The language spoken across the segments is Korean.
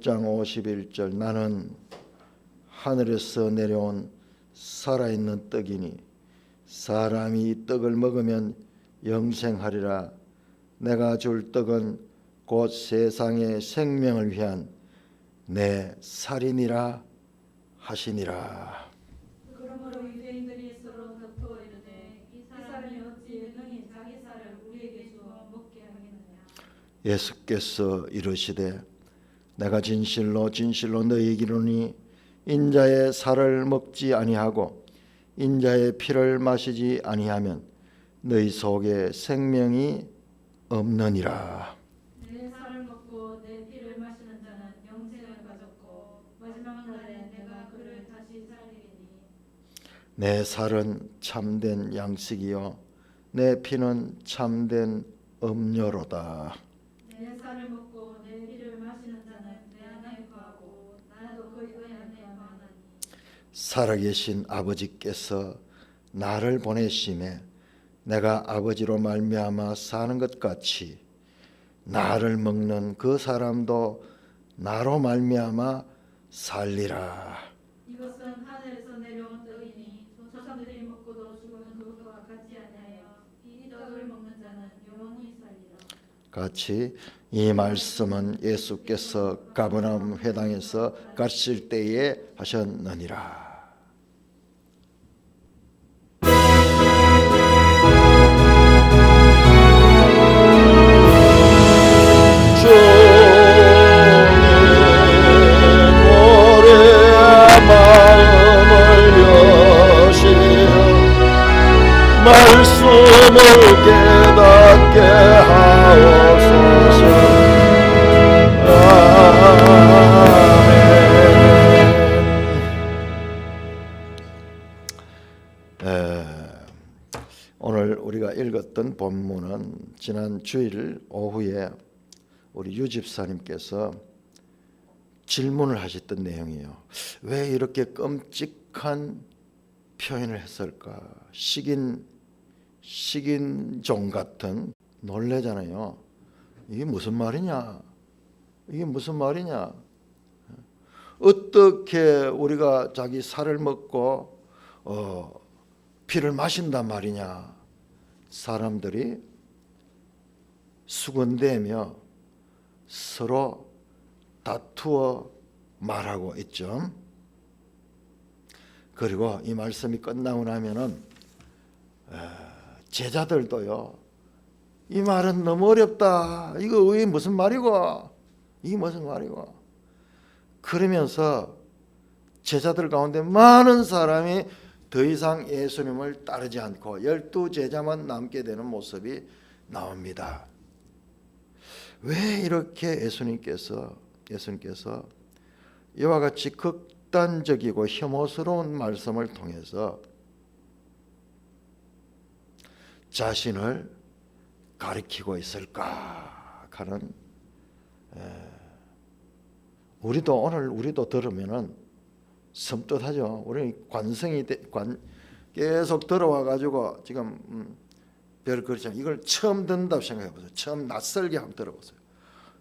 6장 51절 나는 하늘에서 내려온 살아있는 떡이니 사람이 이 떡을 먹으면 영생하리라. 내가 줄 떡은 곧 세상의 생명을 위한 내 살이니라 하시니라. 그러므로 유대인들이 서로 다투어 이르되 이 사람이 어찌 능히 자기 살을 우리에게 주어 먹게 하겠느냐. 예수께서 이르시되 내가 진실로 진실로 너희에게 이르노니 인자의 살을 먹지 아니하고 인자의 피를 마시지 아니하면 너희 속에 생명이 없느니라. 내 살을 먹고 내 피를 마시는 자는 영생을 가졌고 마지막 날에 내가 그를 다시 살리리니. 내 살은 참된 양식이요 내 피는 참된 음료로다. 내 살을 먹고 내 피를 마시는 자는 내 안에 거하고 나도 그의 안에 거하나니. 살아계신 아버지께서 나를 보내심에 내가 아버지로 말미암아 사는 것 같이 나를 먹는 그 사람도 나로 말미암아 살리라. 이것은 하늘에서 내려온 떡이니 조상들이 먹고도 죽은 그것과 같지 아니하여 이 떡을 먹는 자는 영원히 살리라. 같이 이 말씀은 예수께서 가버나움 회당에서 가실 때에 하셨느니라. 말씀을 깨닫게 하옵소서. 아멘. 오늘 우리가 읽었던 본문은 지난 주일 오후에 우리 유 집사님께서 질문을 하셨던 내용이에요. 왜 이렇게 끔찍한 표현을 했을까? 식인종 같은. 놀래잖아요. 이게 무슨 말이냐? 이게 무슨 말이냐? 어떻게 우리가 자기 살을 먹고 피를 마신단 말이냐? 사람들이 수군대며 서로 다투어 말하고 있죠. 그리고 이 말씀이 끝나고 나면은 제자들도요, 이 말은 너무 어렵다. 이거 이게 무슨 말이고? 이게 무슨 말이고? 그러면서 제자들 가운데 많은 사람이 더 이상 예수님을 따르지 않고 12제자만 남게 되는 모습이 나옵니다. 왜 이렇게 예수님께서 이와 같이 극단적이고 혐오스러운 말씀을 통해서 자신을 가리키고 있을까 하는, 우리도 들으면은 섬뜩하죠. 우리 관성이 계속 들어와 가지고 지금 그렇잖아요. 이걸 처음 듣는다고 생각해 보세요. 처음 낯설게 한번 들어보세요.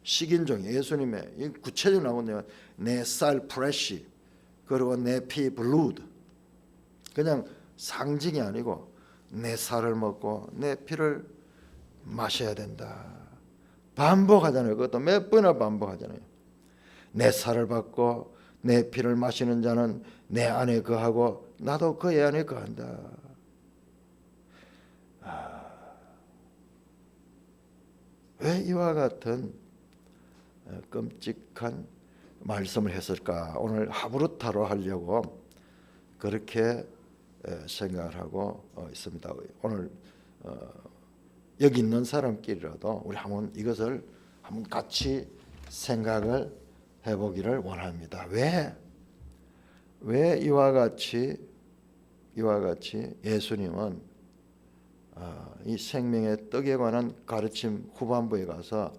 식인종, 예수님의 구체적으로 나오는 내 쌀 프레쉬, 그리고 내 피 블루드, 그냥 상징이 아니고 내 살을 먹고 내 피를 마셔야 된다. 반복하잖아요. 그것도 몇 번이나 반복하잖아요. 내 살을 받고 내 피를 마시는 자는 내 안에 거하고 나도 그의 안에 거한다. 왜 이와 같은 끔찍한 말씀을 했을까? 오늘 하브루타로 하려고 그렇게 생각을 하고 있습니다. 오늘 여기 있는 사람끼리라도 우리 이것을 한번 같이 생각을 해보기를 원합니다. 왜 이와 같이 예수님은 이 생명의 떡에 관한 가르침 후반부에 가서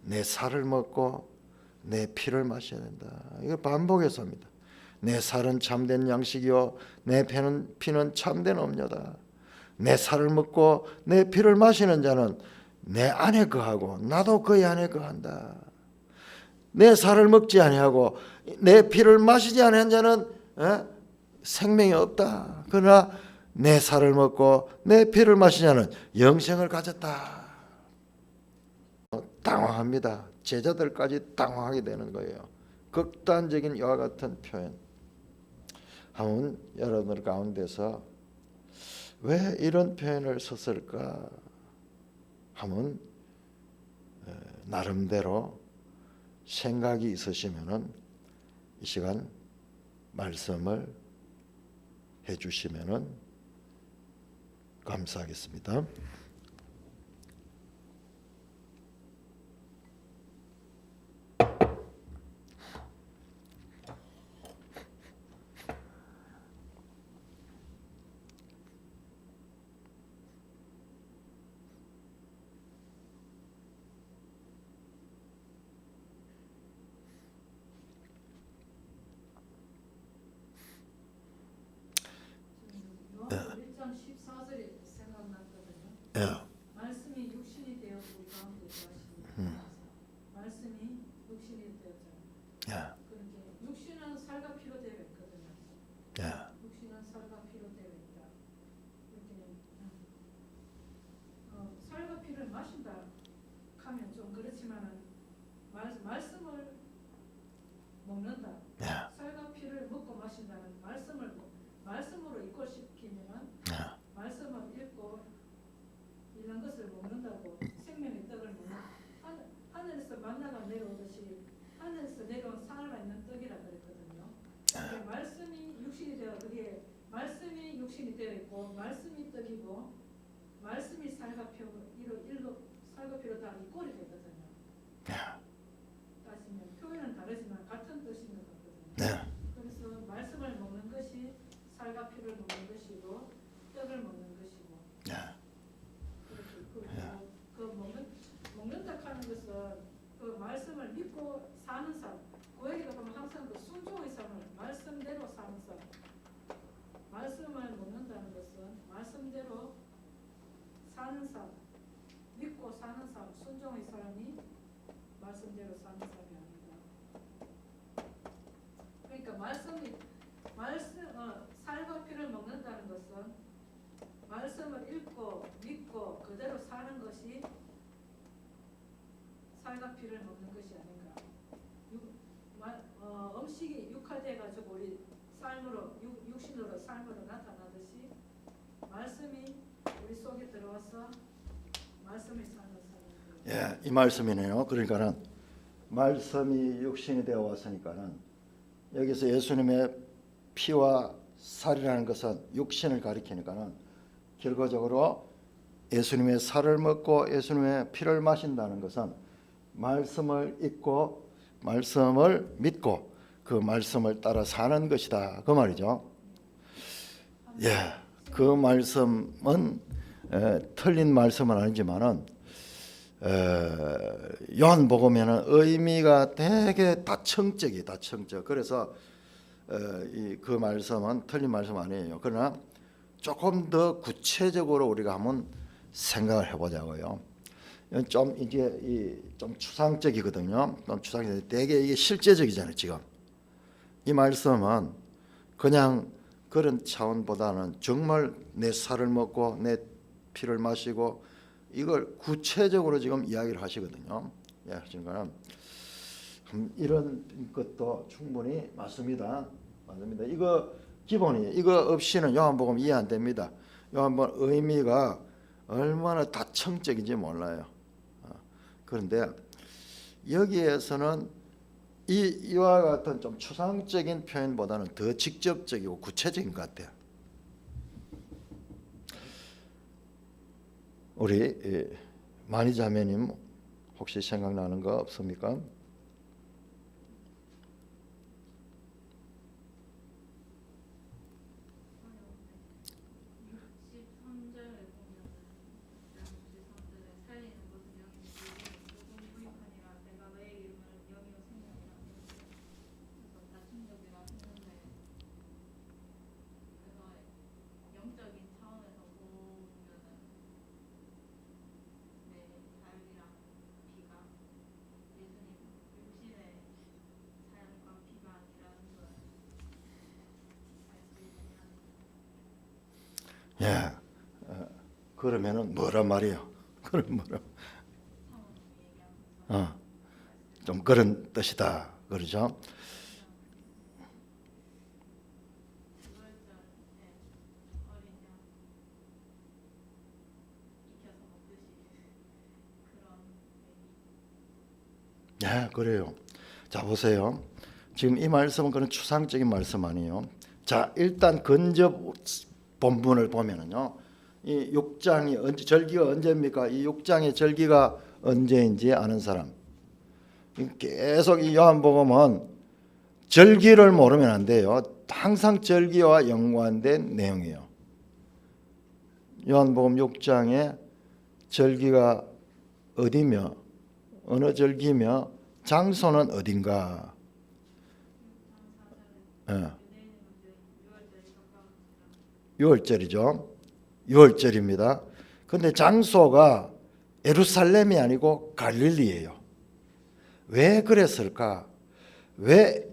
내 살을 먹고 내 피를 마셔야 된다. 이거 반복해서입니다. 내 살은 참된 양식이요 내 피는 참된 음료다. 내 살을 먹고 내 피를 마시는 자는 내 안에 거하고 나도 그의 안에 거한다. 내 살을 먹지 아니하고 내 피를 마시지 아니한 자는 생명이 없다. 그러나 내 살을 먹고 내 피를 마시는 자는 영생을 가졌다. 당황합니다. 제자들까지 당황하게 되는 거예요. 극단적인 이와 같은 표현. 한번 여러분들 가운데서 왜 이런 표현을 썼을까 하면 나름대로 생각이 있으시면은 이 시간 말씀을 해주시면은 감사하겠습니다. 요한복음 1장 14절이 생각났거든요. 예. 말씀이 육신이 되어 우리 가운데 거하시니 말씀이 육신이 되었잖아요. 예. 그렇게 육신은 살과 피로 되어 있거든요. 예. 육신은 살과 피로 되어 있다. 이렇게 살과 피를 마신다 하면 좀 그렇지만은 말씀을 먹는다. 예. 살과 피를 먹고 마신다는 말씀으로 이끌시키면은 말씀을 읽고 이런 것을 먹는다고 생명의 떡을 먹는 하늘에서 만나가 내려오듯이 하늘에서 내려온 살아있는 떡이라 그랬거든요. 그러니까 말씀이 육신이 되어 그게 말씀이 육신이 되어 있고 말씀이 떡이고 말씀이 살과 피로 다 이꼴이 되거든요. 따지면 표현은 다르지만 같은 뜻인 것 같거든요. 네. 그래서 말씀을 먹는 것이 살과 피를 먹는 것이고 떡을 먹는 것이고 네. 그렇게 먹는다 하는 것은 그 말씀을 믿고 사는 삶. 고백에 보면 항상 그 순종의 삶을 말씀대로 사는 삶. 말씀을 먹는다는 것은 말씀대로 사는 삶, 믿고 사는 삶, 순종의 삶이 말씀대로 사는 삶이 아닌가. 그러니까 살과 피를 먹는다는 것은 말씀을 읽고 믿고 그대로 사는 것이 살과 피를 먹는 것이 아닌가. 음식이 육화돼 가지고 우리 삶으로 육신으로 삶으로 나타나듯이 말씀이 우리 속에 들어와서 말씀이 사는 삶이에요. 예, 이 말씀이네요. 그러니까는 말씀이 육신이 되어 왔으니까는 여기서 예수님의 피와 살이라는 것은 육신을 가리키니까는 결과적으로 예수님의 살을 먹고 예수님의 피를 마신다는 것은 말씀을 읽고 말씀을 믿고 그 말씀을 따라 사는 것이다. 그 말이죠. 예, 그 말씀은 틀린 말씀은 아니지만은 요한복음에는 의미가 되게 다청적이 다청적. 그래서 그 말씀은 틀린 말씀 아니에요. 그러나 조금 더 구체적으로 우리가 한번 생각을 해보자고요. 좀 이제 좀 추상적이거든요. 좀 추상적. 되게 이게 실제적이잖아요. 지금 이 말씀은 그냥 그런 차원보다는 정말 내 살을 먹고 내 피를 마시고 이걸 구체적으로 지금 이야기를 하시거든요. 예, 그러니까 이런 것도 충분히 맞습니다. 맞습니다. 이거 기본이 이거 없이는 요한복음 이해 안 됩니다. 요한복음 의미가 얼마나 다청적인지 몰라요. 그런데 여기에서는 이와 같은 좀 추상적인 표현보다는 더 직접적이고 구체적인 것 같아요. 우리 만희자매님 혹시 생각나는 거 없습니까? 63절에 보면 63절에 살리는 것은 영이지 누군 부익하니라 내가 너의 이름을 영이요 생명이라 그래서 다층적이라 했는데 그래서 영적인 차원에서 보면은 내 살이랑 피가 예수님 예. 그러면은 뭐란 말이에요? 그럼 뭐라? 좀 그런 뜻이다. 그러죠? 네, 그래요. 자, 보세요. 지금 이 말씀은 그런 추상적인 말씀 아니에요. 자, 일단 근접 본문을 보면은요. 이 6장이 언제 절기가 언제입니까? 이 6장의 절기가 언제인지 아는 사람. 계속 이 요한복음은 절기를 모르면 안 돼요. 항상 절기와 연관된 내용이에요. 요한복음 6장에 절기가 어디며 어느 절기며 장소는 어딘가. 예. 6월절이죠. 6월절입니다. 근데 장소가 예루살렘이 아니고 갈릴리예요. 왜 그랬을까? 왜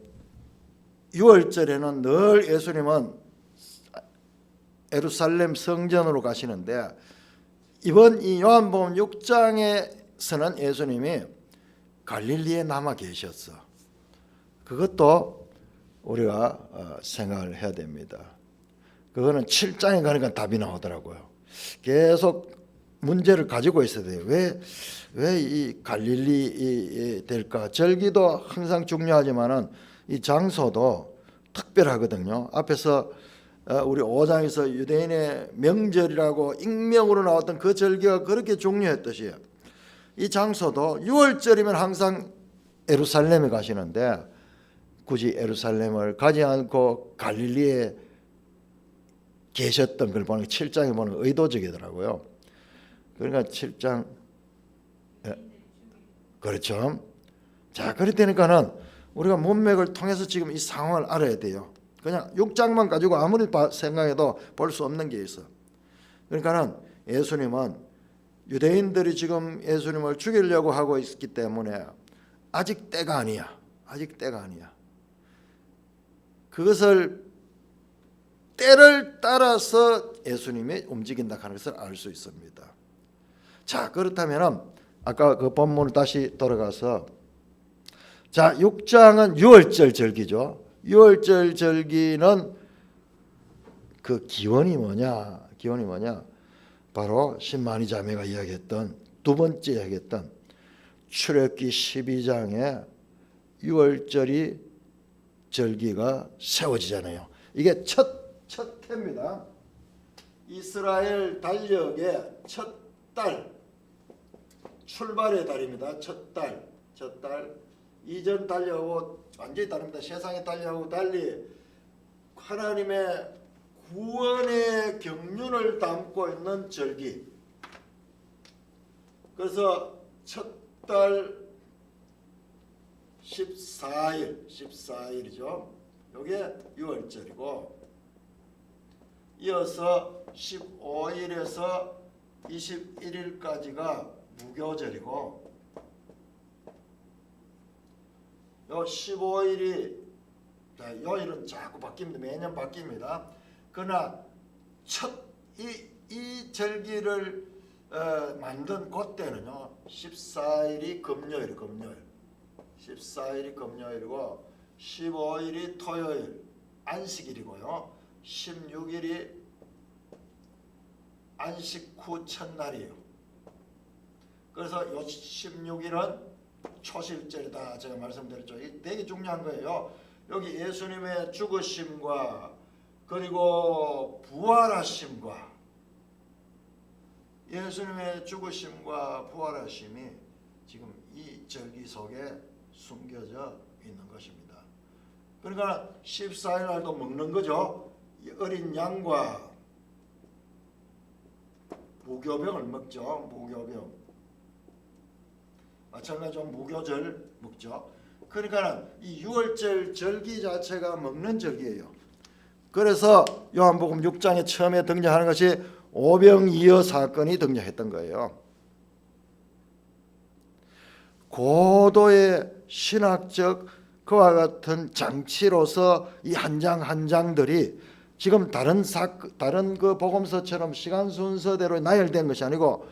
6월절에는 늘 예수님은 예루살렘 성전으로 가시는데 이번 이 요한복음 6장에서는 예수님이 갈릴리에 남아 계셨어. 그것도 우리가 생각을 해야 됩니다. 그거는 7장에 가니까 답이 나오더라고요. 계속 문제를 가지고 있어야 돼요. 왜 이 갈릴리 될까? 절기도 항상 중요하지만은 이 장소도 특별하거든요. 앞에서 우리 5장에서 유대인의 명절이라고 익명으로 나왔던 그 절기가 그렇게 중요했듯이 이 장소도 6월절이면 항상 예루살렘에 가시는데 굳이 예루살렘을 가지 않고 갈릴리에 계셨던 걸 보는 7장에 보는 의도적이더라고요. 그러니까 7장 그렇죠. 자, 그렇다니까는 우리가 문맥을 통해서 지금 이 상황을 알아야 돼요. 그냥 6장만 가지고 아무리 생각해도 볼 수 없는 게 있어. 그러니까는 예수님은 유대인들이 지금 예수님을 죽이려고 하고 있기 때문에 아직 때가 아니야. 아직 때가 아니야. 그것을 때를 따라서 예수님이 움직인다 하는 것을 알 수 있습니다. 자, 그렇다면 아까 그 본문을 다시 돌아가서 자, 6장은 6월절 절기죠. 6월절 절기는 그 기원이 뭐냐? 기원이 뭐냐? 바로 신만이 자매가 이야기했던 두 번째 이야기했던 출애굽기 12장에 6월절이 절기가 세워지잖아요. 이게 첫 해입니다. 이스라엘 달력의 첫 달, 출발의 달입니다. 첫 달. 이전 달력하고 완전히 다릅니다. 세상의 달력하고 달리 하나님의 구원의 경륜을 담고 있는 절기. 그래서 첫 달 14일이죠. 이게 6월절이고 이어서 15일에서 21일까지가 무교절이고 요 15일이 요일은 자꾸 바뀝니다. 매년 바뀝니다. 그러나 이 절기를 만든 그때는요 14일이 금요일 14일이 금요일이고 15일이 토요일 안식일이고요 16일이 안식 후 첫날이에요. 그래서 요 16일은 초실절이다 제가 말씀드렸죠. 이게 되게 중요한 거예요. 여기 예수님의 죽으심과 그리고 부활하심과 예수님의 죽으심과 부활하심이 지금 이 절기 속에 숨겨져 있는 것입니다. 그러니까 14일 날도 먹는 거죠. 어린 양과 무교병을 먹죠. 무교병. 마찬가지로 무교절 먹죠. 그러니까 이 6월절 절기 자체가 먹는 절기예요. 그래서 요한복음 6장에 처음에 등장하는 것이 오병이어 사건이 등장했던 거예요. 고도의 신학적 그와 같은 장치로서 이 한 장 한 장들이 지금 다른 그 복음서처럼 시간 순서대로 나열된 것이 아니고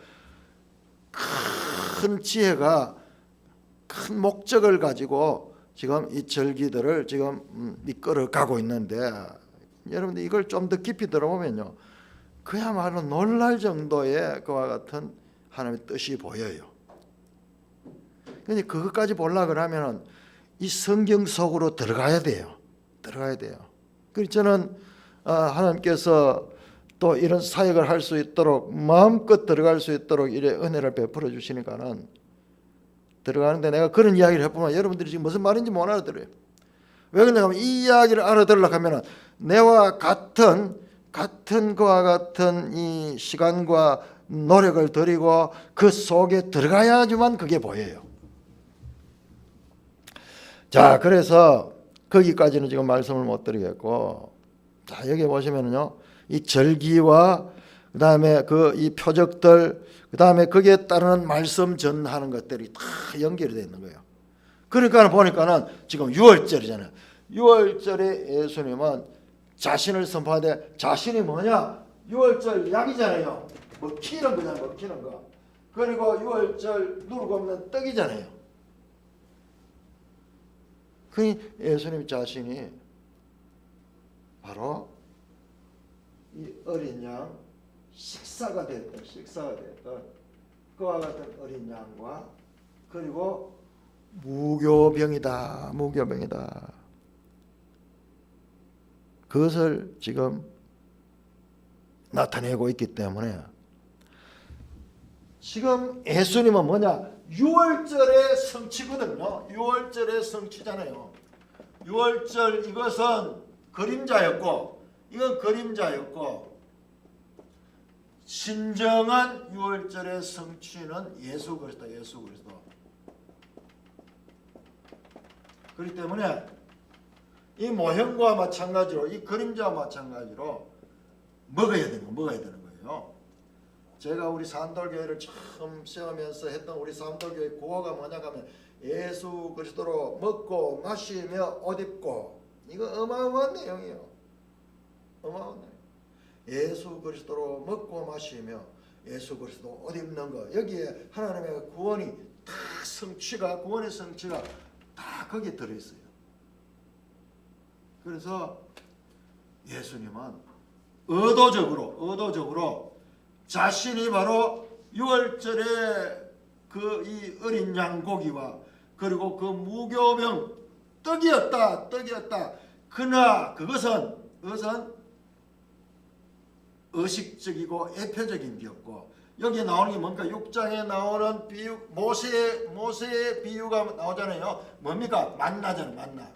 큰 지혜가 큰 목적을 가지고 지금 이 절기들을 지금 이끌어 가고 있는데, 여러분들 이걸 좀 더 깊이 들어보면요, 그야말로 놀랄 정도의 그와 같은 하나님의 뜻이 보여요. 근데 그것까지 보려고 하면은 이 성경 속으로 들어가야 돼요. 그래서 저는 하나님께서 또 이런 사역을 할 수 있도록 마음껏 들어갈 수 있도록 이래 은혜를 베풀어 주시니까는 들어가는데, 내가 그런 이야기를 해보면 여러분들이 지금 무슨 말인지 못 알아들어요. 왜 그러냐면 이 이야기를 알아들으려고 하면은 내와 같은 그와 같은 이 시간과 노력을 들이고 그 속에 들어가야지만 그게 보여요. 자, 그래서 거기까지는 지금 말씀을 못 드리겠고, 자, 여기 보시면은요, 이 절기와 그다음에 그 이 표적들, 그다음에 거기에 따르는 말씀 전하는 것들이 다 연결이 되어 있는 거예요. 그러니까 보니까는 지금 6월절이잖아요. 6월절에 예수님은 자신을 선포하되, 자신이 뭐냐? 6월절 약이잖아요. 먹히는 거잖아요. 먹히는 거. 그리고 6월절 누르고 없는 떡이잖아요. 그 예수님 자신이 바로 이 어린 양 식사가 됐던 그와 같은 어린 양과, 그리고 무교병이다. 그것을 지금 나타내고 있기 때문에, 지금 예수님은 뭐냐? 6월절의 성취거든요. 6월절의 성취잖아요. 6월절 이것은 그림자였고, 이건 그림자였고, 진정한 6월절의 성취는 예수 그리스도. 그렇기 때문에 이 모형과 마찬가지로, 이 그림자와 마찬가지로 먹어야 되는 거예요. 제가 우리 산돌교회를 처음 세우면서 했던 우리 산돌교회 구호가 뭐냐 하면, 예수 그리스도로 먹고 마시며 옷 입고. 이거 어마어마한 내용이에요. 어마어마한 내용. 예수 그리스도로 먹고 마시며 예수 그리스도 옷 입는 거, 여기에 하나님의 구원이 다 구원의 성취가 다 거기에 들어있어요. 그래서 예수님은 의도적으로 자신이 바로 6월절에 그 이 어린 양 고기와 그리고 그 무교병 떡이었다. 그러나 그것은 의식적이고 예표적인 비유였고, 여기 나오는 게 뭔가 6장에 나오는 비유, 모세의 비유가 나오잖아요. 뭡니까? 만나잖아요. 만나.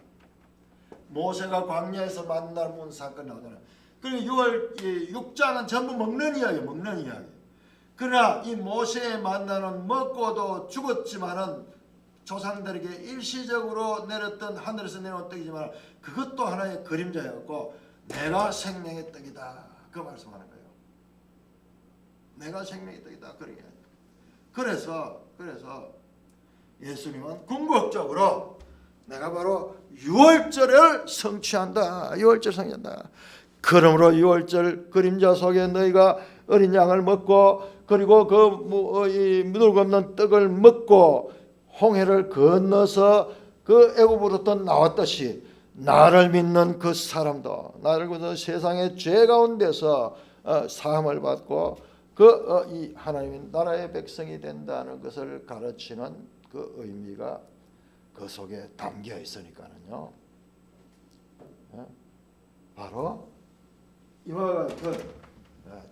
모세가 광야에서 만나 문 사건 나오잖아요. 그리고 6장은 전부 먹는 이야기. 그러나 이 모세의 만나는 먹고도 죽었지만은 조상들에게 일시적으로 내렸던 하늘에서 내려온 떡이지만 그것도 하나의 그림자였고, 내가 생명의 떡이다. 그 말씀하는 거예요. 내가 생명의 떡이다. 그래서 예수님은 궁극적으로 내가 바로 6월절을 성취한다. 6월절 성취한다. 그러므로 6월절 그림자 속에 너희가 어린 양을 먹고, 그리고 그 물고 없는 떡을 먹고 홍해를 건너서 그 애굽으로부터 나왔듯이, 나를 믿는 그 사람도 나를 믿는 세상의 죄 가운데서 사함을 받고 이 하나님의 나라의 백성이 된다는 것을 가르치는 그 의미가 그 속에 담겨 있으니까는요. 바로 이와 같은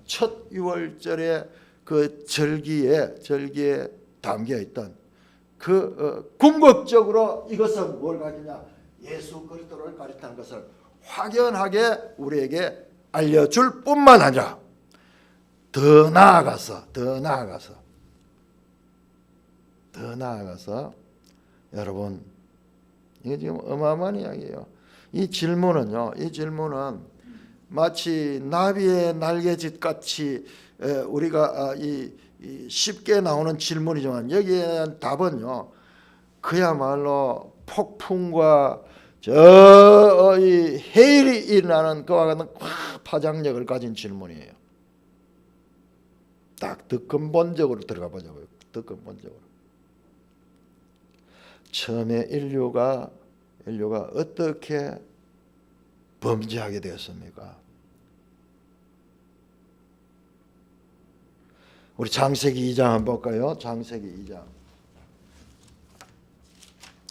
첫 6월절의 그 절기에 담겨 있던 그 궁극적으로 이것은 뭘 가지냐? 예수 그리스도를 가리키는 것을 확연하게 우리에게 알려줄 뿐만 아니라 더 나아가서 여러분, 이게 지금 어마어마한 이야기예요. 이 질문은 마치 나비의 날개짓 같이 우리가 쉽게 나오는 질문이지만, 여기에 대한 답은요, 그야말로 폭풍과 이 해일이 일어나는 그와 같은 파장력을 가진 질문이에요. 딱 더 근본적으로 들어가 보자고요. 더 근본적으로. 처음에 인류가 어떻게 범죄하게 되었습니까? 우리 창세기 2장 한번 볼까요? 창세기 2장.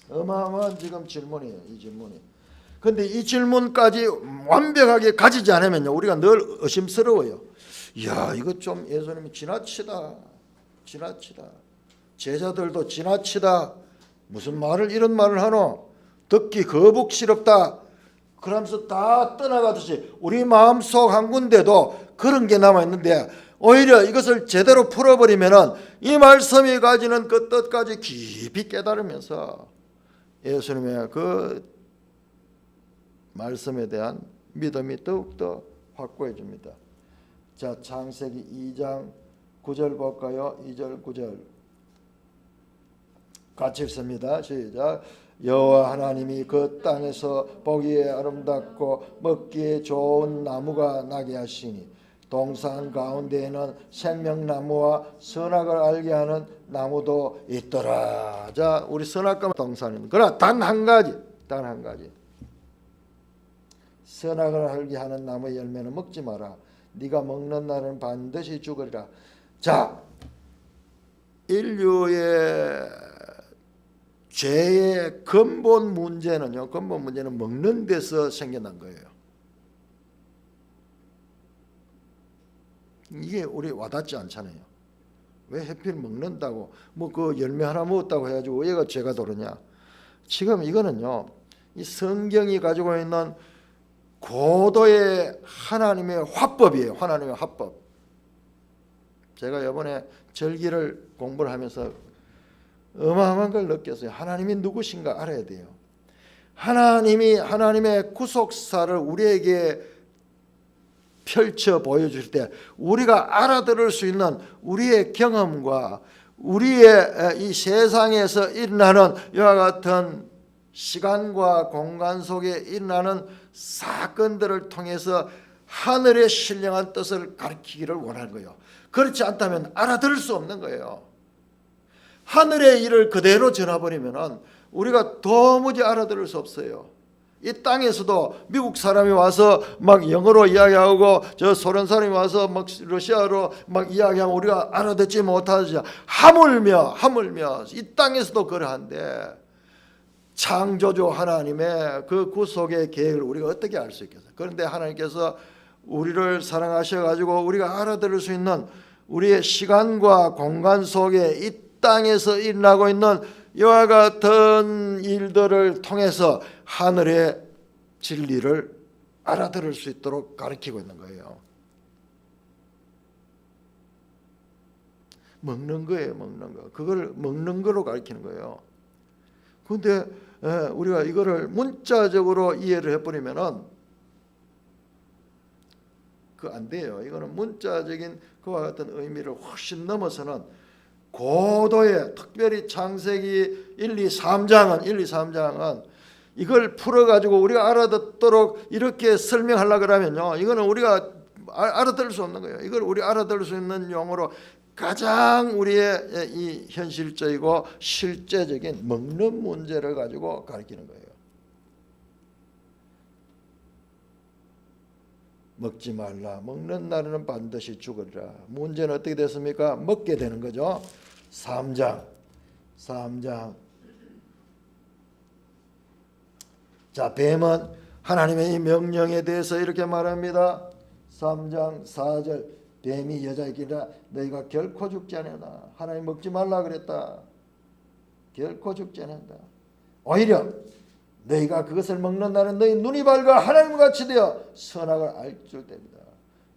어마어마한 지금 질문이에요. 이 질문이. 근데 이 질문까지 완벽하게 가지지 않으면요, 우리가 늘 의심스러워요. 이야, 이거 좀 예수님이 지나치다. 제자들도 지나치다. 무슨 말을 이런 말을 하노? 듣기 거북스럽다. 그러면서 다 떠나가듯이 우리 마음속 한 군데도 그런 게 남아있는데, 오히려 이것을 제대로 풀어버리면은 이 말씀이 가지는 그 뜻까지 깊이 깨달으면서 예수님의 그 말씀에 대한 믿음이 더욱더 확고해집니다. 자, 창세기 2장 9절 볼까요? 2절 9절 같이 읽습니다. 시작. 여호와 하나님이 그 땅에서 보기에 아름답고 먹기에 좋은 나무가 나게 하시니 동산 가운데에는 생명나무와 선악을 알게 하는 나무도 있더라. 자, 우리 선악과 동산입니다. 그러나 단 한 가지. 선악을 알게 하는 나무의 열매는 먹지 마라. 네가 먹는 날은 반드시 죽으리라. 자, 인류의 죄의 근본 문제는 먹는 데서 생겨난 거예요. 이게 우리 와닿지 않잖아요. 왜 하필 먹는다고 뭐 그 열매 하나 먹었다고 해가지고 얘가 죄가 도르냐? 지금 이거는요, 이 성경이 가지고 있는 고도의 하나님의 화법이에요. 하나님의 화법. 제가 이번에 절기를 공부를 하면서 어마어마한 걸 느꼈어요. 하나님이 누구신가 알아야 돼요. 하나님이 하나님의 구속사를 우리에게 펼쳐 보여줄 때 우리가 알아들을 수 있는 우리의 경험과 우리의 이 세상에서 일어나는 이와 같은 시간과 공간 속에 일어나는 사건들을 통해서 하늘의 신령한 뜻을 가르치기를 원하는 거예요. 그렇지 않다면 알아들을 수 없는 거예요. 하늘의 일을 그대로 전해버리면 우리가 도무지 알아들을 수 없어요. 이 땅에서도 미국 사람이 와서 막 영어로 이야기하고 저 소련 사람이 와서 막 러시아로 막 이야기하면 우리가 알아듣지 못하지. 하물며 이 땅에서도 그러한데 창조주 하나님의 그 구속의 계획을 우리가 어떻게 알 수 있겠어요? 그런데 하나님께서 우리를 사랑하셔가지고 우리가 알아들을 수 있는 우리의 시간과 공간 속에 이 땅에서 일어나고 있는 이와 같은 일들을 통해서 하늘의 진리를 알아들을 수 있도록 가르치고 있는 거예요. 먹는 거예요. 먹는 거. 그걸 먹는 거로 가르치는 거예요. 그런데 우리가 이거를 문자적으로 이해를 해버리면은 그 안 돼요. 이거는 문자적인 그와 같은 의미를 훨씬 넘어서는 고도의, 특별히 창세기 1, 2, 3장은 이걸 풀어가지고 우리가 알아듣도록 이렇게 설명하려고 그러면요, 이거는 우리가 알아들을 수 없는 거예요. 이걸 우리 알아들을 수 있는 용어로 가장 우리의 이 현실적이고 실제적인 먹는 문제를 가지고 가르치는 거예요. 먹지 말라. 먹는 날에는 반드시 죽으리라. 문제는 어떻게 됐습니까? 먹게 되는 거죠. 3장. 자, 뱀은 하나님의 이 명령에 대해서 이렇게 말합니다. 3장 4절. 뱀이 여자에게 이르되 너희가 결코 죽지 않는다. 하나님 먹지 말라 그랬다. 결코 죽지 않는다. 오히려 너희가 그것을 먹는 날은 너희 눈이 밝아 하나님과 같이 되어 선악을 알 줄 됩니다.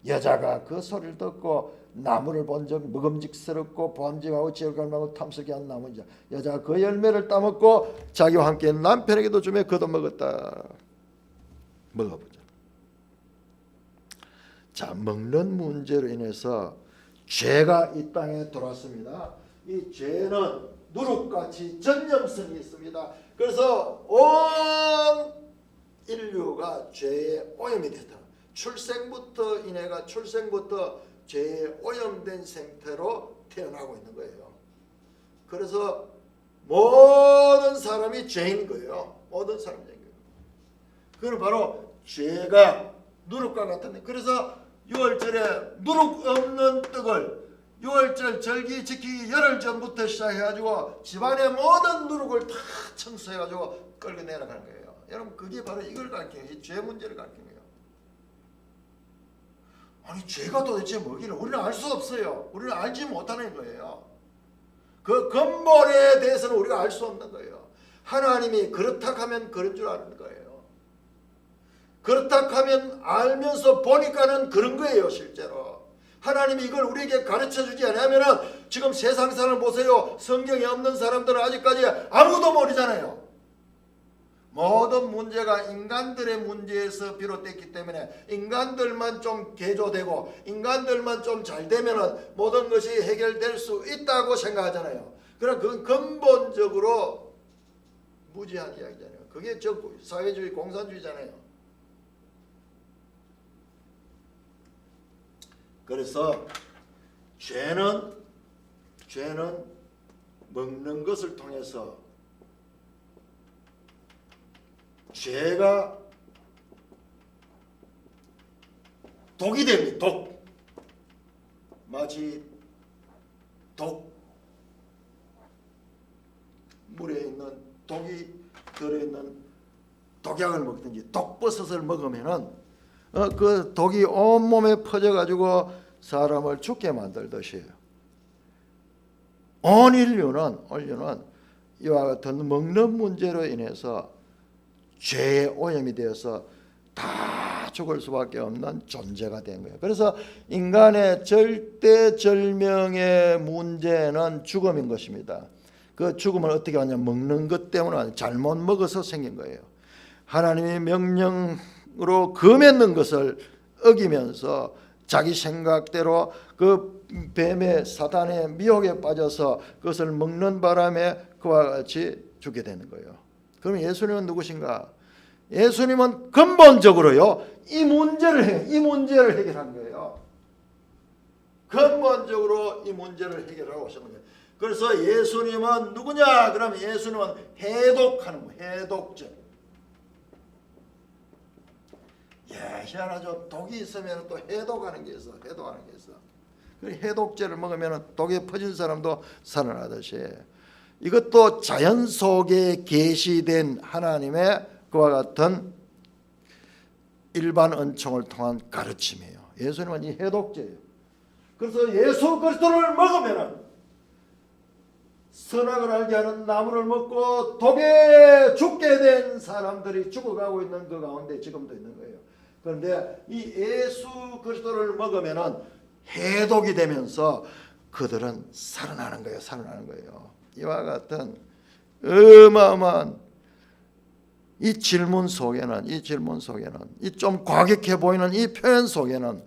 여자가 그 소리를 듣고 나무를 본 적 먹음직스럽고 보암직하고 지옥갈망하고 탐스럽게 한 나무이자 여자가 그 열매를 따먹고 자기와 함께 남편에게도 주며 그도 먹었다. 먹어보자. 자, 먹는 문제로 인해서 죄가 이 땅에 들어왔습니다. 이 죄는 누룩같이 전염성이 있습니다. 그래서 온 인류가 죄에 오염이 됐다. 출생부터 죄에 오염된 상태로 태어나고 있는 거예요. 그래서 모든 사람이 죄인 거예요. 모든 사람이 죄인 거예요. 그건 바로 죄가 누룩과 같은데, 그래서 6월절에 누룩 없는 떡을 6월절 절기 지키기 열흘 전부터 시작해가지고 집안의 모든 누룩을 다 청소해가지고 끌고 내려가는 거예요. 여러분, 그게 바로 이걸 가르치는 거예요. 이 죄 문제를 가르치는 거예요. 아니, 죄가 도대체 뭐길래 우리는 알 수 없어요. 우리는 알지 못하는 거예요. 그 근본에 대해서는 우리가 알 수 없는 거예요. 하나님이 그렇다 하면 그런 줄 아는 거예요. 그렇다 하면 알면서 보니까는 그런 거예요. 실제로 하나님이 이걸 우리에게 가르쳐주지 않으면 지금 세상 사람을 보세요. 성경에 없는 사람들은 아직까지 아무도 모르잖아요. 모든 문제가 인간들의 문제에서 비롯됐기 때문에 인간들만 좀 개조되고 인간들만 좀 잘 되면 모든 것이 해결될 수 있다고 생각하잖아요. 그러나 그건 근본적으로 무지한 이야기잖아요. 그게 사회주의 공산주의잖아요. 그래서 죄는 먹는 것을 통해서 죄가 독이 됩니다. 독. 마치 물에 있는 독이 들어있는 독약을 먹든지 독버섯을 먹으면은 그 독이 온몸에 퍼져가지고 사람을 죽게 만들듯이 온 인류는 이와 같은 먹는 문제로 인해서 죄에 오염이 되어서 다 죽을 수밖에 없는 존재가 된 거예요. 그래서 인간의 절대절명의 문제는 죽음인 것입니다. 그 죽음을 어떻게 하냐? 먹는 것 때문에 잘못 먹어서 생긴 거예요. 하나님의 명령으로 금했는 것을 어기면서 자기 생각대로 그 뱀의 사단의 미혹에 빠져서 그것을 먹는 바람에 그와 같이 죽게 되는 거예요. 그럼 예수님은 누구신가? 예수님은 근본적으로요, 이 문제를 해결한 거예요. 근본적으로 이 문제를 해결하고 오신 거예요. 그래서 예수님은 누구냐? 그러면 예수님은 해독하는 거예요. 해독제. 희한하죠. 독이 있으면 또 해독하는 게 있어. 그 해독제를 먹으면 독에 퍼진 사람도 살아나듯이 이것도 자연 속에 계시된 하나님의 그와 같은 일반 은총을 통한 가르침이에요. 예수님은 이 해독제예요. 그래서 예수 그리스도를 먹으면 선악을 알게 하는 나무를 먹고 독에 죽게 된 사람들이 죽어가고 있는 그 가운데 지금도 있는 거예요. 그런데 이 예수 그리스도를 먹으면 해독이 되면서 그들은 살아나는 거예요. 이와 같은 어마어마한 이 질문 속에는 이 좀 과격해 보이는 이 표현 속에는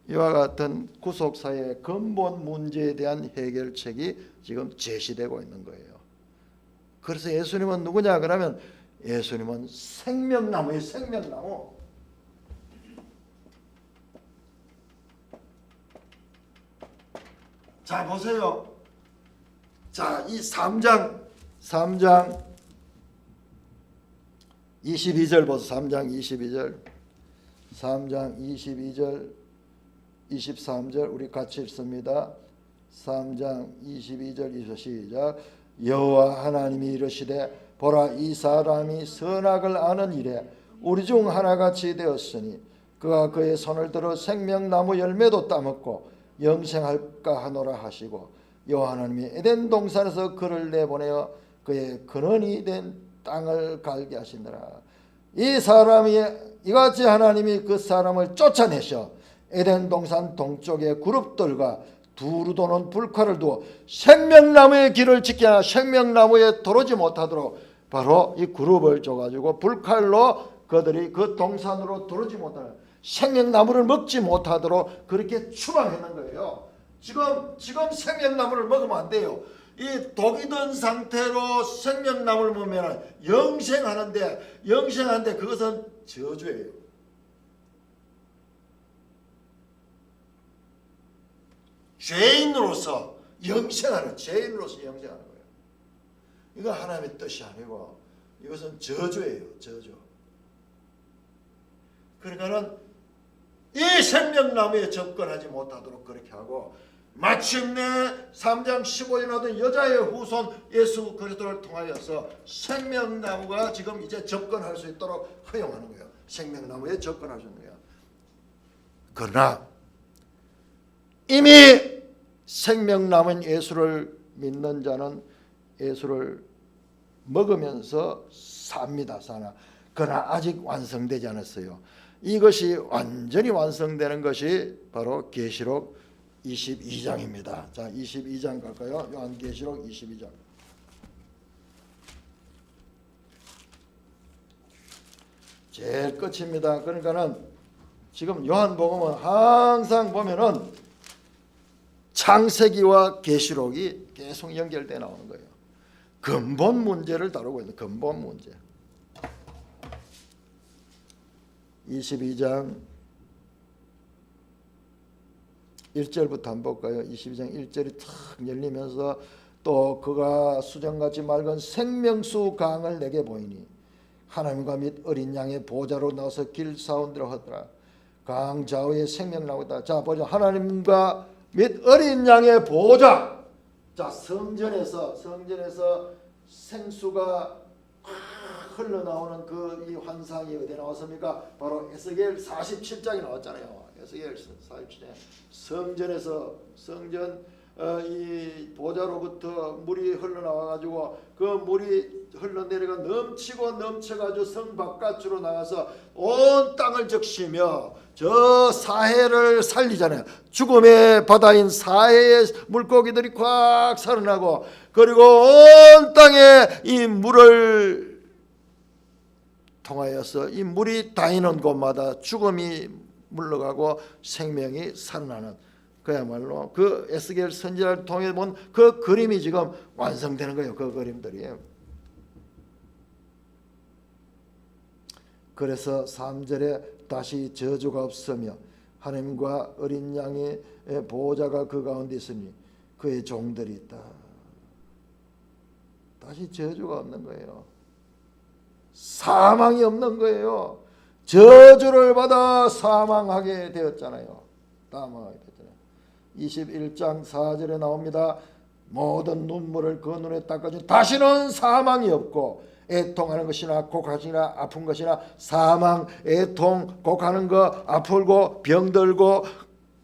이와 같은 구속사의 근본 문제에 대한 해결책이 지금 제시되고 있는 거예요. 그래서 예수님은 누구냐? 그러면 예수님은 생명나무예요. 생명나무. 자, 보세요. 자, 이 3장 22절 보세요. 3장 22절 23절 우리 같이 읽습니다. 3장 22절 24 시작. 여호와 하나님이 이르시되 보라, 이 사람이 선악을 아는 일에 우리 중 하나같이 되었으니 그가 그의 손을 들어 생명나무 열매도 따먹고 영생할까 하노라 하시고, 여호와 하나님이 에덴 동산에서 그를 내보내어 그의 근원이 된 땅을 갈게 하시느라. 이 사람이 이같이 하나님이 그 사람을 쫓아내셔 에덴 동산 동쪽의 그룹들과 두루 도는 불칼을 두어 생명나무의 길을 지키나 생명나무에 도르지 못하도록 바로 이 그룹을 줘가지고 불칼로 그들이 그 동산으로 도르지 못하는 생명나무를 먹지 못하도록 그렇게 추방했는 거예요. 지금 생명나무를 먹으면 안 돼요. 이 독이 든 상태로 생명나무를 보면 영생하는데 그것은 저주예요. 죄인으로서 영생하는 거예요. 이거 하나님의 뜻이 아니고 이것은 저주예요. 저주. 그러니까는 이 생명나무에 접근하지 못하도록 그렇게 하고 마침내 3장 15절에 나오던 여자의 후손 예수 그리스도를 통하여서 생명나무가 지금 이제 접근할 수 있도록 허용하는 거예요. 생명나무에 접근할 수 있는 거예요. 그러나 이미 생명나무인 예수를 믿는 자는 예수를 먹으면서 삽니다. 사나. 그러나 아직 완성되지 않았어요. 이것이 완전히 완성되는 것이 바로 계시록 22장입니다. 자, 22장 갈까요? 요한계시록 22장. 제일 끝입니다. 그러니까는 지금 요한복음은 항상 보면은 창세기와 계시록이 계속 연결돼 나오는 거예요. 근본 문제를 다루고 있는 근본 문제. 22장 1절부터 한번 볼까요? 22장 1절이 탁 열리면서 또 그가 수정같이 맑은 생명수 강을 내게 보이니 하나님과 및 어린 양의 보좌로 나와서 길 사운드로 하더라. 강 좌우에 생명나무다. 자 보자. 하나님과 및 어린 양의 보좌. 자 성전에서 생수가 흘러나오는 그 이 환상이 어디에 나왔습니까? 바로 에스겔 47장에 나왔잖아요. 에스겔 47장 성전에서 이 보좌로부터 물이 흘러나와 가지고 그 물이 흘러내려가 넘쳐가지고 성 바깥으로 나가서 온 땅을 적시며 저 사해를 살리잖아요. 죽음의 바다인 사해의 물고기들이 꽉 살아나고 그리고 온 땅에 이 물을 통하여서 이 물이 다니는 곳마다 죽음이 물러가고 생명이 살아나는 그야말로 그 에스겔 선지자를 통해 본 그 그림이 지금 완성되는 거예요. 그 그림들이. 그래서 3절에 다시 저주가 없으며 하나님과 어린 양의 보호자가 그 가운데 있으니 그의 종들이 있다. 다시 저주가 없는 거예요. 사망이 없는 거예요. 저주를 받아 사망하게 되었잖아요. 사망하게 되었잖아요. 21장 4절에 나옵니다. 모든 눈물을 그 눈에 닦아준 다시는 사망이 없고 애통하는 것이나 곡하시나 아픈 것이나 사망, 애통, 곡하는 거 아프고 병들고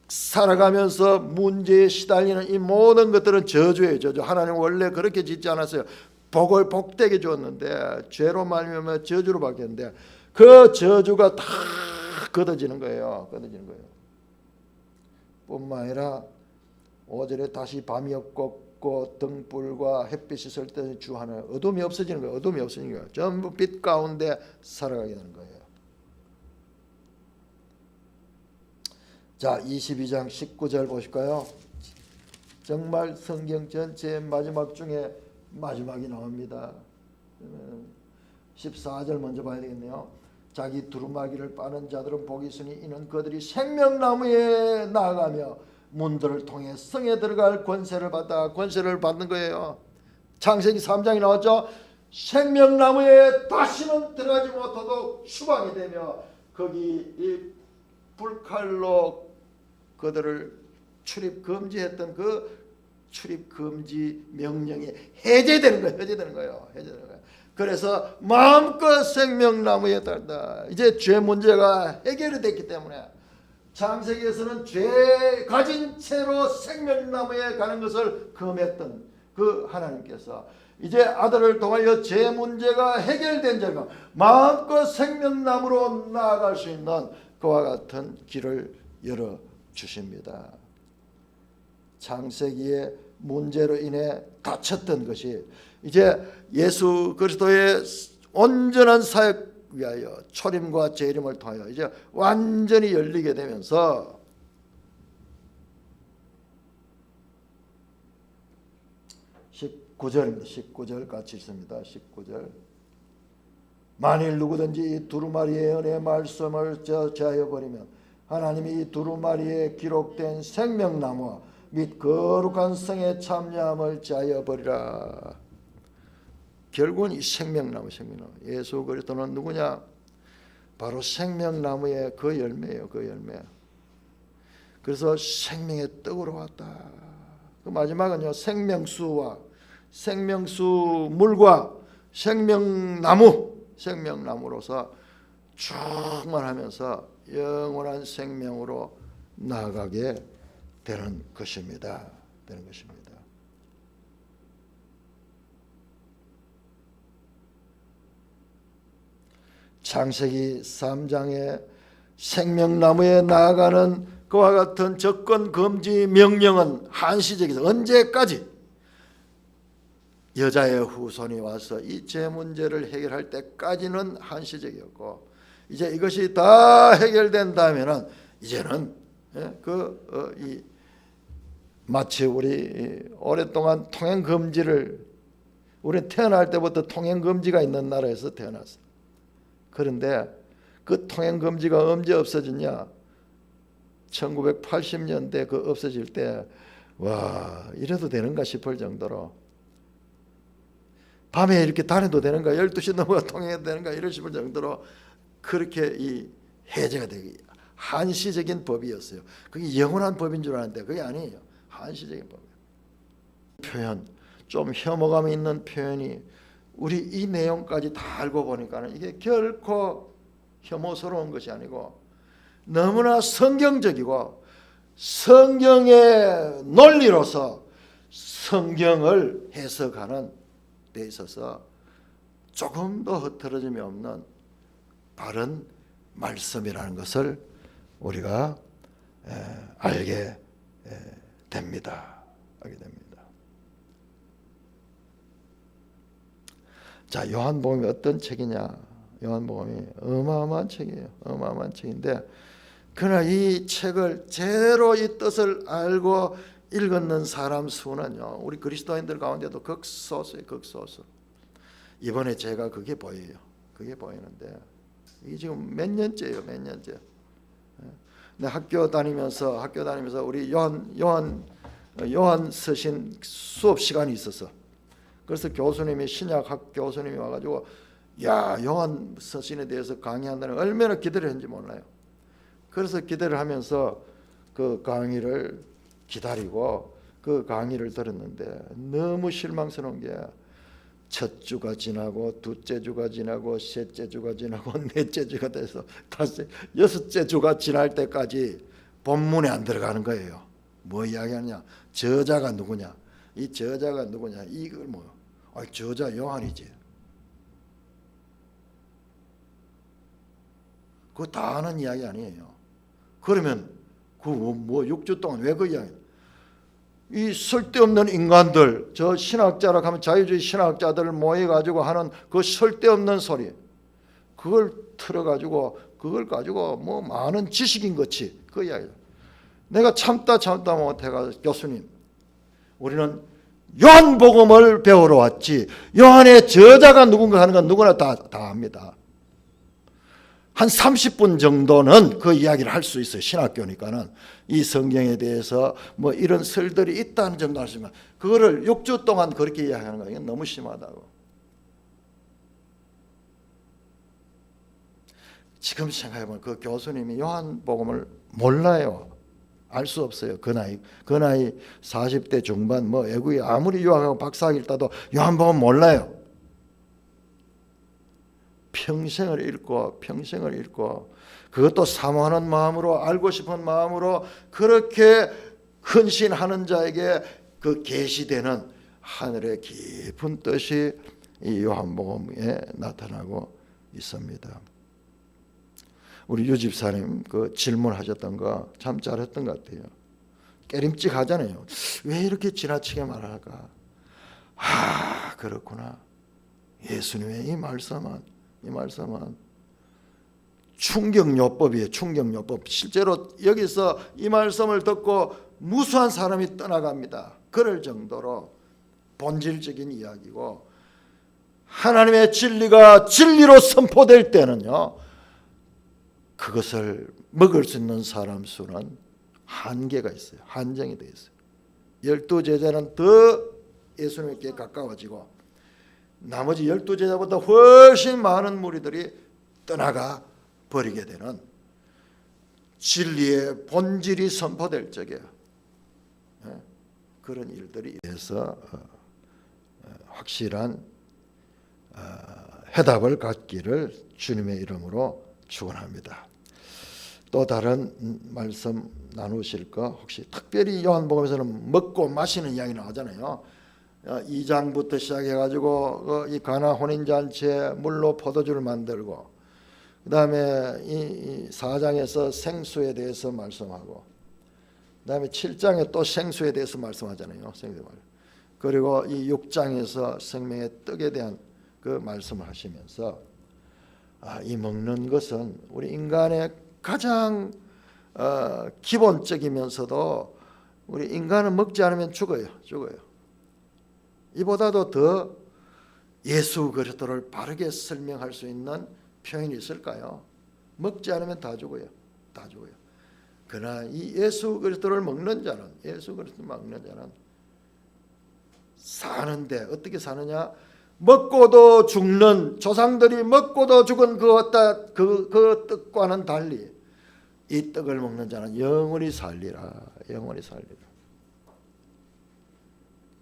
살아가면서 문제에 시달리는 이 모든 것들은 저주예요. 저주. 하나님 원래 그렇게 짓지 않았어요. 복을 복되게 줬는데 죄로 말미암아 저주로 바뀌었는데 그 저주가 다 걷어지는 거예요. 걷어지는 거예요. 뿐만 아니라 5절에 다시 밤이 없고 등불과 햇빛이 있을 때 주 하나 어둠이 없어지는 거예요. 어둠이 없어지는 거예요. 전부 빛 가운데 살아가게 되는 거예요. 자, 22장 19절 보실까요? 정말 성경 전체의 마지막 중에 마지막이 나옵니다. 14절 먼저 봐야 되겠네요. 자기 두루마기를 빠는 자들은 복이 있으니 이는 그들이 생명나무에 나아가며 문들을 통해 성에 들어갈 권세를 받는 거예요. 창세기 3장이 나왔죠. 생명나무에 다시는 들어가지 못하도록 추방이 되며 거기 이 불칼로 그들을 출입 금지했던 그 출입 금지 명령이 해제되는 거예요. 그래서 마음껏 생명나무에 따른다. 이제 죄 문제가 해결이 됐기 때문에 창세기에서는 죄 가진 채로 생명나무에 가는 것을 금했던 그 하나님께서 이제 아들을 통하여 죄 문제가 해결된 자가 마음껏 생명나무로 나아갈 수 있는 그와 같은 길을 열어 주십니다. 창세기의 문제로 인해 닫혔던 것이 이제 예수 그리스도의 온전한 사역 위하여 초림과 재림을 통하여 이제 완전히 열리게 되면서 19절입니다. 19절 같이 있습니다. 19절. 만일 누구든지 이 두루마리의 은혜의 말씀을 저지하여 버리면 하나님이 이 두루마리에 기록된 생명나무와 및 거룩한 성의 참여함을 제하여 버리라. 결국은 이 생명나무. 예수 그리스도는 누구냐? 바로 생명나무의 그 열매예요. 그 열매. 그래서 생명의 떡으로 왔다. 그 마지막은요, 생명수와 생명수 물과 생명나무로서 충만하면서 영원한 생명으로 나아가게 되는 것입니다. 창세기 3장의 생명나무에 나아가는 그와 같은 접근 금지 명령은 한시적이다. 언제까지? 여자의 후손이 와서 이 죄 문제를 해결할 때까지는 한시적이었고, 이제 이것이 다 해결된다면은 이제는 마치 우리 오랫동안 통행 금지를, 우리 태어날 때부터 통행 금지가 있는 나라에서 태어났어. 그런데 그 통행 금지가 언제 없어졌냐? 1980년대 그 없어질 때, 와, 이래도 되는가 싶을 정도로, 밤에 이렇게 다녀도 되는가, 12시 넘어가 통행해도 되는가 이럴 싶을 정도로 그렇게 이 해제가 되기, 한시적인 법이었어요. 그게 영원한 법인 줄 아는데 그게 아니에요. 한시적인 법. 표현, 좀 혐오감이 있는 표현이, 우리 이 내용까지 다 알고 보니까는 이게 결코 혐오스러운 것이 아니고 너무나 성경적이고 성경의 논리로서 성경을 해석하는 데 있어서 조금도 흐트러짐이 없는 바른 말씀이라는 것을 우리가 알게 됩니다. 자, 요한복음이 어떤 책이냐? 요한복음이 어마어마한 책이에요. 어마어마한 책인데, 그러나 이 책을 제대로 이 뜻을 알고 읽었는 사람 수는요, 우리 그리스도인들 가운데도 극소수예요. 극소수. 이번에 제가 그게 보여요. 그게 보이는데, 이게 지금 몇 년째예요. 몇 년째. 네, 학교 다니면서 우리 요한 서신 수업 시간이 있었어. 그래서 교수님이, 신약학 교수님이 와가지고, 야, 요한 서신에 대해서 강의한다는 얼마나 기대를 했는지 몰라요. 그래서 기대를 하면서 그 강의를 기다리고 그 강의를 들었는데, 너무 실망스러운 게, 첫 주가 지나고 둘째 주가 지나고 셋째 주가 지나고 넷째 주가 돼서 다시 여섯째 주가 지날 때까지 본문에 안 들어가는 거예요. 뭐 이야기하냐? 저자가 누구냐? 이 저자가 누구냐? 이걸 뭐? 저자 요한이지. 그거 다 아는 이야기 아니에요. 그러면 그 뭐 6주 동안 왜 그 이야기? 이 쓸데없는 인간들, 저 신학자라 하면 자유주의 신학자들을 모여가지고 하는 그 쓸데없는 소리, 그걸 틀어가지고 그걸 가지고 뭐 많은 지식인 것이 그 이야기. 내가 참다 못해가, 교수님, 우리는 요한복음을 배우러 왔지 요한의 저자가 누군가 하는 건 누구나 다 압니다. 한 30분 정도는 그 이야기를 할 수 있어요. 신학교니까는 이 성경에 대해서 뭐 이런 설들이 있다는 정도 할 수 있지만, 그거를 6주 동안 그렇게 이야기하는 거, 이건 너무 심하다고. 지금 생각해보면 그 교수님이 요한복음을 몰라요. 알 수 없어요. 그 나이 40대 중반, 뭐 외국에 아무리 유학하고 박사학위를 따도 요한복음 몰라요. 평생을 읽고 그것도 사모하는 마음으로, 알고 싶은 마음으로 그렇게 헌신하는 자에게 그 계시되는 하늘의 깊은 뜻이 이 요한복음에 나타나고 있습니다. 우리 유 집사님 그 질문하셨던 거 참 잘했던 것 같아요. 깨림직하잖아요. 왜 이렇게 지나치게 말할까? 그렇구나. 예수님의 이 말씀은 충격요법이에요. 충격요법. 실제로 여기서 이 말씀을 듣고 무수한 사람이 떠나갑니다. 그럴 정도로 본질적인 이야기고, 하나님의 진리가 진리로 선포될 때는요, 그것을 먹을 수 있는 사람 수는 한계가 있어요. 한정이 되어 있어요. 12제자는 더 예수님께 가까워지고 나머지 12제자보다 훨씬 많은 무리들이 떠나가 버리게 되는, 진리의 본질이 선포될 적에 그런 일들이 있어서 확실한 해답을 갖기를 주님의 이름으로 축원합니다. 또 다른 말씀 나누실 거, 혹시 특별히 요한복음에서는 먹고 마시는 이야기 나오잖아요. 2장부터 시작해가지고 이 가나 혼인잔치에 물로 포도주를 만들고, 그 다음에 이 4장에서 생수에 대해서 말씀하고, 그 다음에 7장에 또 생수에 대해서 말씀하잖아요. 그리고 이 6장에서 생명의 떡에 대한 그 말씀을 하시면서, 이 먹는 것은 우리 인간의 가장 기본적이면서도, 우리 인간은 먹지 않으면 죽어요. 이보다도 더 예수 그리스도를 바르게 설명할 수 있는 표현이 있을까요? 먹지 않으면 다 죽어요. 그러나 이 예수 그리스도를 먹는 자는, 사는데, 어떻게 사느냐? 먹고도 죽는, 조상들이 먹고도 죽은 그 떡과는 달리 이 떡을 먹는 자는 영원히 살리라.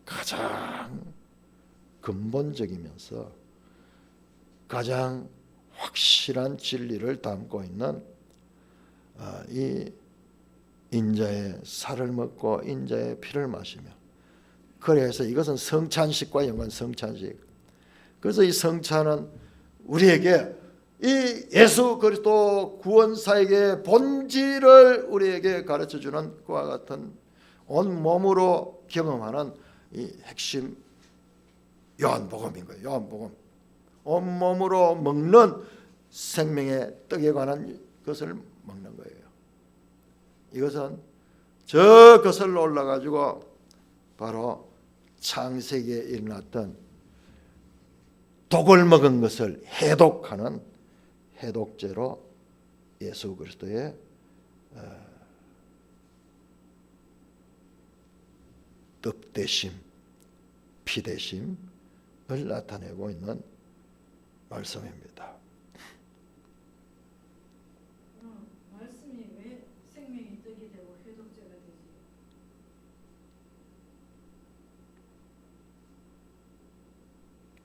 가장 근본적이면서 가장 확실한 진리를 담고 있는 이 인자의 살을 먹고 인자의 피를 마시며, 그래서 이것은 성찬식과 연관, 성찬식. 그래서 이 성찬은 우리에게 이 예수 그리스도 구원사에게 본질을 우리에게 가르쳐주는 그와 같은 온 몸으로 경험하는 이 핵심 요한복음인 거예요. 요한복음. 온 몸으로 먹는 생명의 떡에 관한 것을 먹는 거예요. 이것은 저 거슬러 올라가지고 바로 창세기에 일어났던 독을 먹은 것을 해독하는 해독제로 예수 그리스도의 떡 대심, 피 대심을 나타내고 있는 말씀입니다. 말씀이 왜 생명이 떡이 되고 해독제가 되지?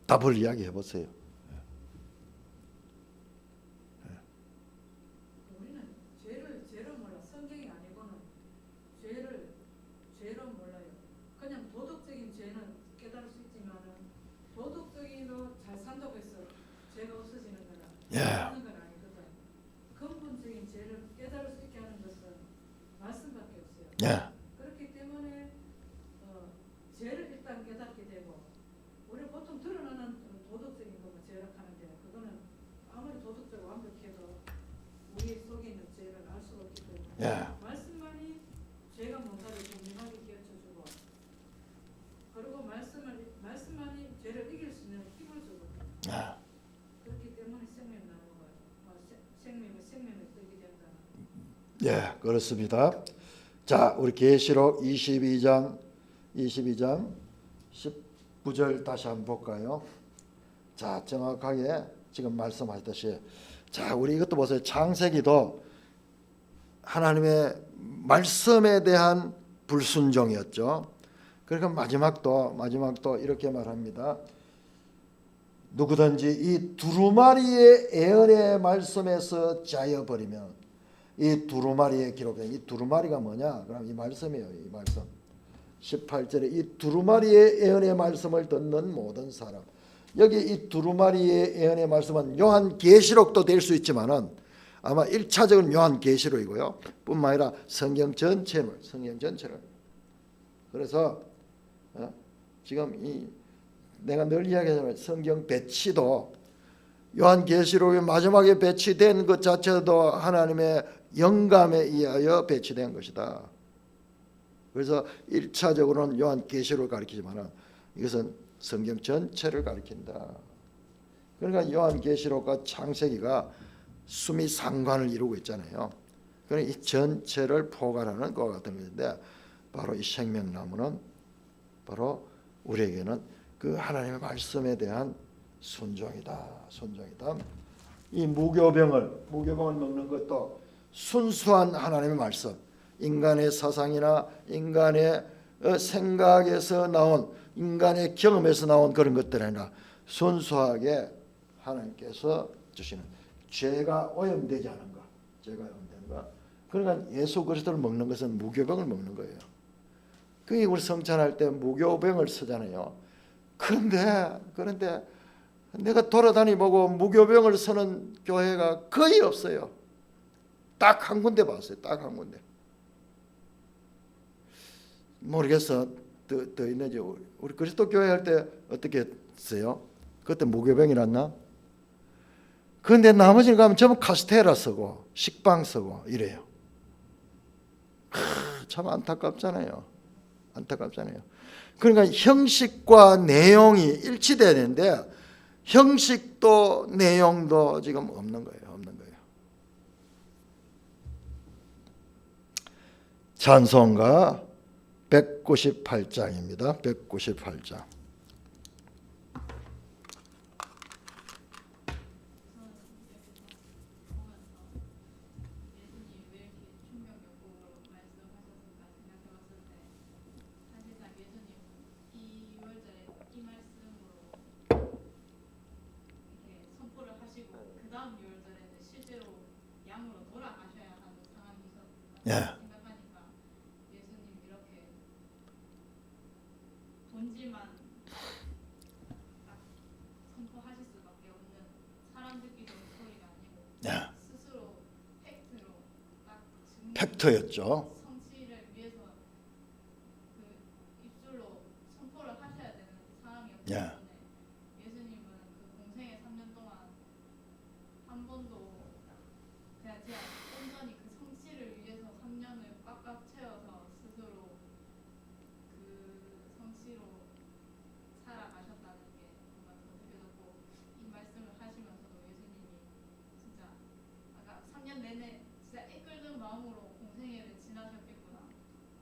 답을 이야기해 보세요. 우리는 죄를 몰라. 성경이 아니고는 죄를 몰라요. 그냥 도덕적인 죄는 깨달을 수 있지만은 도덕적인으로 잘 산다고 해서 죄가 없어지는 거나 하는 건 아니거든. 근본적인 죄를 깨달을 수 있게 하는 것은 말씀밖에 없어요. 그렇기 때문에 죄를 일단 깨닫게 되고, 우리 보통 드러나는 도덕적인 것만 죄를 하는데, 그거는 아무리 도덕적으로 완벽해도 우리 속에 있는 죄를 알 수가 없기 때문에 말씀만이 죄가 뭔가를 분명하게 깨우쳐주고, 그리고 말씀만이 죄를 이길 수 있는 힘을 주거든요. 그렇기 때문에 생명 나는 거예요. 생명의 떡이 된다. 그렇습니다. 자, 우리 계시록 22장 19절 다시 한번 볼까요? 자, 정확하게 지금 말씀하셨듯이, 자, 우리 이것도 보세요. 창세기도 하나님의 말씀에 대한 불순종이었죠. 그러니까 마지막도 이렇게 말합니다. 누구든지 이 두루마리의 예언의 말씀에서 짜여버리면, 이 두루마리에 기록된 이 두루마리가 뭐냐? 그럼 이 말씀이에요. 이 말씀 18절에 이 두루마리의 예언의 말씀을 듣는 모든 사람, 여기 이 두루마리의 예언의 말씀은 요한계시록도 될 수 있지만은 아마 1차적은 요한계시록이고요, 뿐만 아니라 성경 전체를. 그래서 지금 내가 늘 이야기하지만 성경 배치도 요한계시록의 마지막에 배치된 것 자체도 하나님의 영감에 의하여 배치된 것이다. 그래서 1차적으로는 요한계시록을 가리키지만 이것은 성경 전체를 가리킨다. 그러니까 요한계시록과 창세기가 수미 상관을 이루고 있잖아요. 그러니까 이 전체를 포괄하는 것과 같은 것인데 바로 이 생명나무는 바로 우리에게는 그 하나님의 말씀에 대한 순종이다. 순종이다. 이 무교병을 먹는 것도 순수한 하나님의 말씀, 인간의 사상이나 인간의 생각에서 나온, 인간의 경험에서 나온 그런 것들이 아니라 순수하게 하나님께서 주시는 죄가 오염되지 않은 것, 죄가 오염되는 것. 그러니까 예수 그리스도를 먹는 것은 무교병을 먹는 거예요. 그게 우리 성찬할 때 무교병을 쓰잖아요. 그런데 내가 돌아다니보고 무교병을 쓰는 교회가 거의 없어요. 딱 한 군데 봤어요. 딱 한 군데. 모르겠어. 더 있는지. 우리 그리스도 교회 할 때 어떻게 했어요? 그때 무교병이 났나? 그런데 나머지는 가면 전부 카스테라 쓰고 식빵 쓰고 이래요. 참 안타깝잖아요. 안타깝잖아요. 그러니까 형식과 내용이 일치되는데 형식도 내용도 지금 없는 거예요. 없는 거예요. 찬송가 198장입니다. 198장. 예. 생각하니까 예수님 이렇게 본질만 딱 선포하실 수밖에 없는 사람 듣기 좋은 소리가 아니고 예. 스스로 팩트로 딱 팩트였죠. 성취를 위해서 그 입술로 선포를 하셔야 되는 상황이었기 예. 때문에 예수님은 그 공생의 3년 동안 한 번도 그냥 온전히 그 성취를 위해서 3년을 꽉꽉 채워서 스스로 그 성취로 살아가셨다는 게 뭔가 더 느껴졌고 이 말씀을 하시면서도 예수님이 진짜 아까 3년 내내 진짜 이끌던 마음으로 공생애를 지나셨겠구나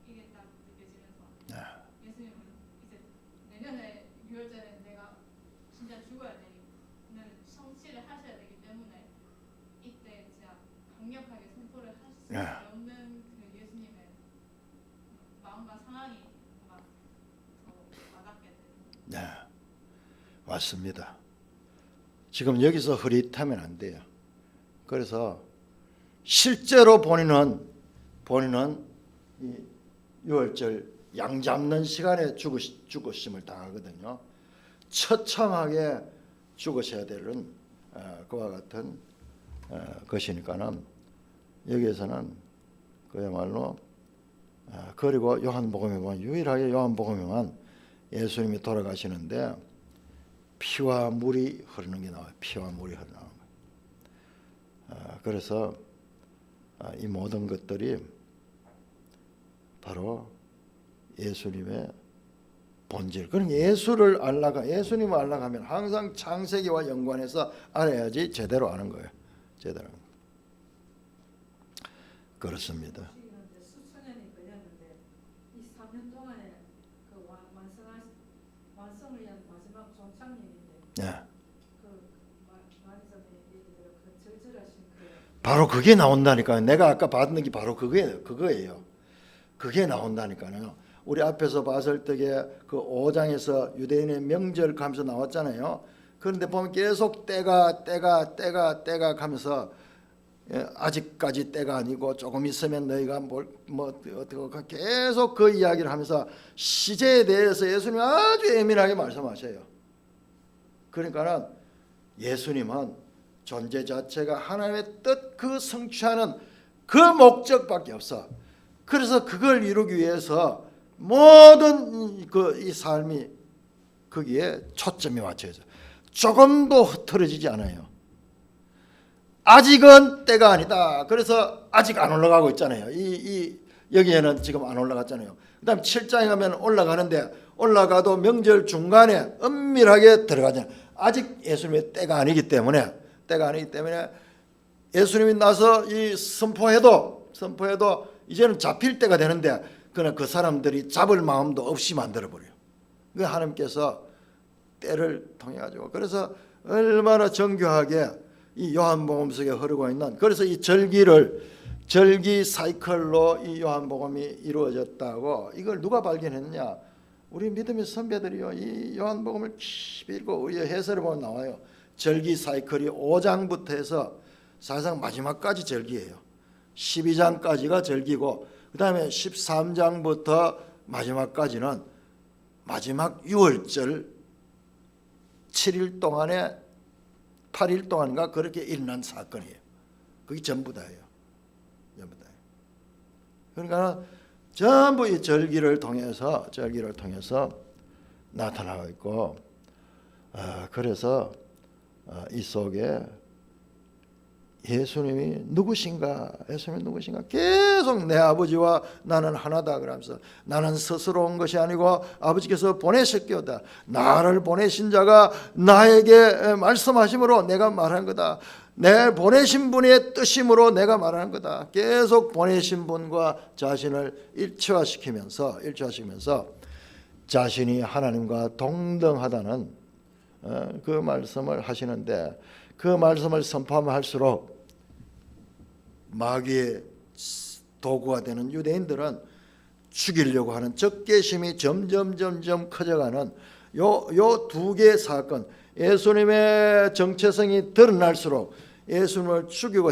이게 딱 느껴지면서 예수님은 이제 내년에 6월절에 내가 진짜 죽어야 되는 성취를 하셔야 되기 때문에 이때 진짜 강력하게 선포를 할 수밖에 없는 그 예수님의 마음과 상황이 뭔가 더 와닿게 되는. 네, 맞습니다. 지금 여기서 흐릿하면 안 돼요. 그래서 실제로 본인은 이 6월절 양 잡는 시간에 죽으심을 당하거든요. 처참하게 죽으셔야 되는 그와 같은 것이니까는 여기에서는 그야말로 그리고 요한복음에 보면 유일하게 요한복음에만 예수님이 돌아가시는데 피와 물이 흐르는 게 나와요. 피와 물이 흐르는 거예요. 그래서 이 모든 것들이 바로 예수님의 본질. 그러니까 예수님을 알아가면 항상 창세기와 연관해서 알아야지 제대로 아는 거예요. 제대로. 그렇습니다. 수천년이 걸렸는데 이 3년 동안에 그 완성을 위한 마지막 종착역인데 예. 그 많이 전에 얘기대로 그 절절하신 그 바로 그게 나온다니까요. 내가 아까 받는 게 바로 그거예요. 그게 나온다니까요. 우리 앞에서 봤을 때에 그 5장에서 유대인의 명절 가면서 나왔잖아요. 그런데 보면 계속 때가 가면서 아직까지 때가 아니고 조금 있으면 너희가 어떻게 계속 그 이야기를 하면서 시제에 대해서 예수님이 아주 예민하게 말씀하셔요. 그러니까는 예수님은 존재 자체가 하나님의 뜻 그 성취하는 그 목적밖에 없어. 그래서 그걸 이루기 위해서 모든 이 삶이 거기에 초점이 맞춰져. 조금도 흐트러지지 않아요. 아직은 때가 아니다. 그래서 아직 안 올라가고 있잖아요. 여기에는 지금 안 올라갔잖아요. 그다음 7장에 가면 올라가는데 올라가도 명절 중간에 은밀하게 들어가잖아요. 아직 예수님의 때가 아니기 때문에 예수님이 나서 이 선포해도 이제는 잡힐 때가 되는데 그러나 그 사람들이 잡을 마음도 없이 만들어 버려요. 그 하나님께서 때를 통해 가지고 그래서 얼마나 정교하게 이 요한복음 속에 흐르고 있는, 그래서 이 절기 사이클로 이 요한복음이 이루어졌다고, 이걸 누가 발견했느냐? 우리 믿음의 선배들이요. 이 요한복음을 깊이 읽고 해설을 보면 나와요. 절기 사이클이 5장부터 해서 사실상 마지막까지 절기예요. 12장까지가 절기고 그 다음에 13장부터 마지막까지는 마지막 6월절 7일 동안에 8일 동안인가 그렇게 일어난 사건이에요. 그게 전부 다예요. 그러니까 전부 이 절기를 통해서 나타나고 있고, 그래서 이 속에 예수님이 누구신가 계속 내 아버지와 나는 하나다 그러면서, 나는 스스로 온 것이 아니고 아버지께서 보내셨기로다. 나를 보내신 자가 나에게 말씀하심으로 내가 말한 거다. 내 보내신 분의 뜻임으로 내가 말하는 거다. 계속 보내신 분과 자신을 일치화시키면서 자신이 하나님과 동등하다는 그 말씀을 하시는데, 그 말씀을 선포하면 할수록 마귀의 도구가 되는 유대인들은 죽이려고 하는 적개심이 점점 커져가는 요 두 개의 사건, 예수님의 정체성이 드러날수록 예수님을 죽이고